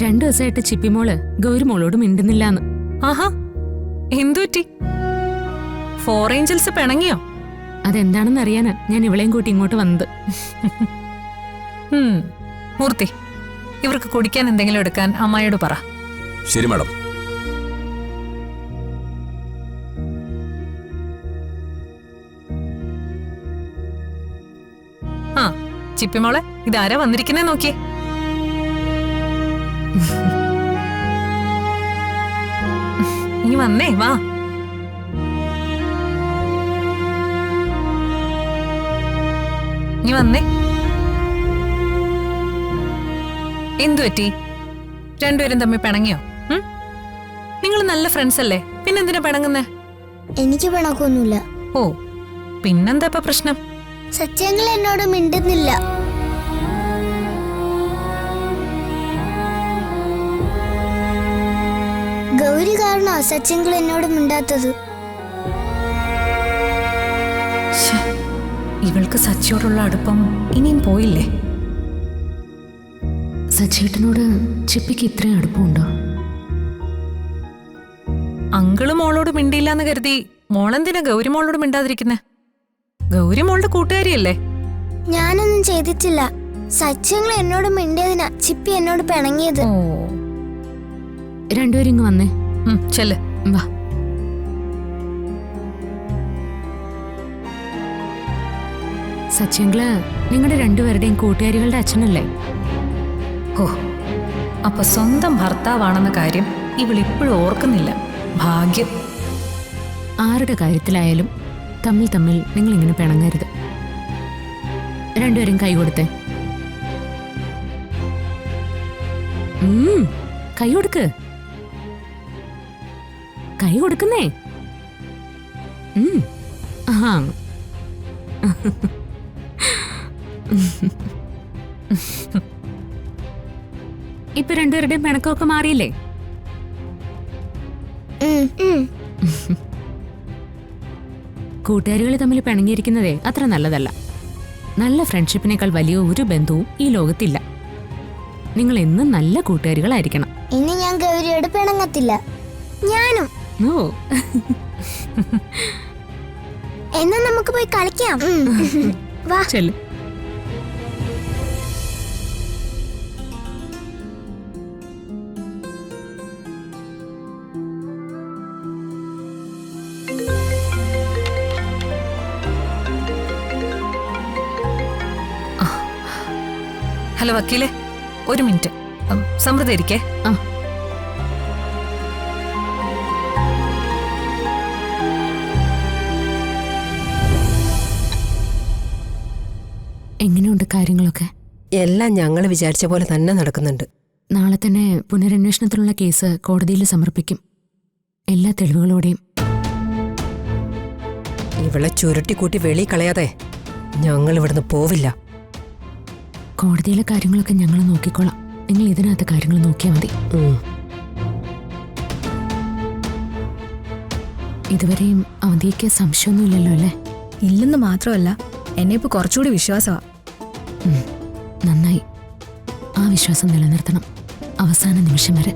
2 ദിവസമായിട്ട് ചിപ്പിമോള് ഗൗരിമോളോട് മിണ്ടുന്നില്ലാന്ന്. ആഹാ, എന്തുപറ്റി? 4 ഏഞ്ചൽസ് പിണങ്ങിയോ? അതെന്താണെന്ന് അറിയാനാ ഞാൻ ഇവളെയും കൂട്ടി ഇങ്ങോട്ട് വന്നത്. മൂർത്തി, ഇവർക്ക് കുടിക്കാൻ എന്തെങ്കിലും എടുക്കാൻ അമ്മായിയോട് പറ. ശരി മാഡം. ആ ചിപ്പിമോളെ, ഇതാരാ വന്നിരിക്കുന്നേ നോക്കിയേ. ഇനി വന്നേ, വാ. ഇനി വന്നേ. എന്തുപറ്റി? രണ്ടുപേരും തമ്മിൽ പിണങ്ങിയോ? നിങ്ങൾ നല്ല ഫ്രണ്ട്സ് അല്ലേ, പിന്നെന്തിനാ പിണങ്ങുന്നേ? എനിക്ക് പിണക്കൊന്നുമില്ല. ഓ, പിന്നെന്താ ഇപ്പൊ പ്രശ്നം? സത്യങ്ങൾ എന്നോട് മിണ്ടുന്നില്ല. ഗൗരി കാരണോ സത്യങ്ങൾ എന്നോട് മിണ്ടാത്തത്. ഇവൾക്ക് സച്ചിയോടുള്ള അടുപ്പം ഇനിയും പോയില്ലേ? സച്ചേട്ടനോട് ചിപ്പിക്ക് ഇത്രയും അടുപ്പമുണ്ടോ? അങ്കിള് മോളോട് മിണ്ടിയില്ലാന്ന് കരുതി മോളെന്തിനാ ഗൗരി മോളോട് മിണ്ടാതിരിക്കുന്നെ? ഗൗരി മോളുടെ കൂട്ടുകാരിയല്ലേ? ഞാനൊന്നും ചെയ്തിട്ടില്ല. സത്യങ്ങൾ എന്നോട് മിണ്ടിയതിനാ ചിപ്പി എന്നോട് പിണങ്ങിയത്. ഓ, രണ്ടുപേരും ഇങ്ങ് വന്നേ. ചെല്ല്, വാ. സച്ചിങ്ങള് നിങ്ങളുടെ രണ്ടുപേരുടെയും കൂട്ടുകാരികളുടെ അച്ഛനല്ലേ? ഓ, അപ്പൊ സ്വന്തം ഭർത്താവാണെന്ന കാര്യം ഇവളിപ്പോഴും ഓർക്കുന്നില്ല. ഭാഗ്യം. ആരുടെ കാര്യത്തിലായാലും തമ്മിൽ തമ്മിൽ നിങ്ങൾ ഇങ്ങനെ പിണങ്ങരുത്. രണ്ടുപേരും കൈ കൊടുത്തേ. കൈ കൊടുക്ക്. കൈ കൊടുക്കുന്നേ. ആ, ഇപ്പൊ രണ്ടുപേരുടെയും പിണക്കമൊക്കെ മാറിയില്ലേ? കൂട്ടുകാരികൾ തമ്മിൽ പിണങ്ങിയിരിക്കുന്നതേ അത്ര നല്ലതല്ല. നല്ല ഫ്രണ്ട്ഷിപ്പിനേക്കാൾ വലിയ ഒരു ബന്ധവും ഈ ലോകത്തില്ല. നിങ്ങൾ എന്നും നല്ല കൂട്ടുകാരികളായിരിക്കണം. ഇനി ഞാൻ ഗൗരിയോട് പിണങ്ങത്തില്ല. ഞാനും. ഓ, എന്നാ നമുക്ക് പോയി കളിക്കാം. വാ. ചെല്ല്. ഹലോ വക്കീലെ, ഒരു മിനിറ്റ്. സമൃദ്ധ ഇരിക്കേ. എങ്ങനെയുണ്ട് കാര്യങ്ങളൊക്കെ? എല്ലാം ഞങ്ങൾ വിചാരിച്ച പോലെ തന്നെ നടക്കുന്നുണ്ട്. നാളെ തന്നെ പുനരന്വേഷണത്തിനുള്ള കേസ് കോടതിയിൽ സമർപ്പിക്കും, എല്ലാ തെളിവുകളോടെയും. ഇവളെ ചുരുട്ടിക്കൂട്ടി വെളി കളയാതെ ഞങ്ങൾ ഇവിടുന്ന് പോവില്ല. കോടതിയിലെ കാര്യങ്ങളൊക്കെ ഞങ്ങൾ നോക്കിക്കോളാം. നിങ്ങൾ ഇതിനകത്ത് കാര്യങ്ങൾ നോക്കിയാൽ മതി. ഇതുവരെയും അവധിക്ക് സംശയമൊന്നുമില്ലല്ലോ അല്ലേ? ഇല്ലെന്ന് മാത്രമല്ല, എന്നെ ഇപ്പൊ കുറച്ചുകൂടി വിശ്വാസമാ. നന്നായി. ആ വിശ്വാസം നിലനിർത്തണം അവസാന നിമിഷം വരെ.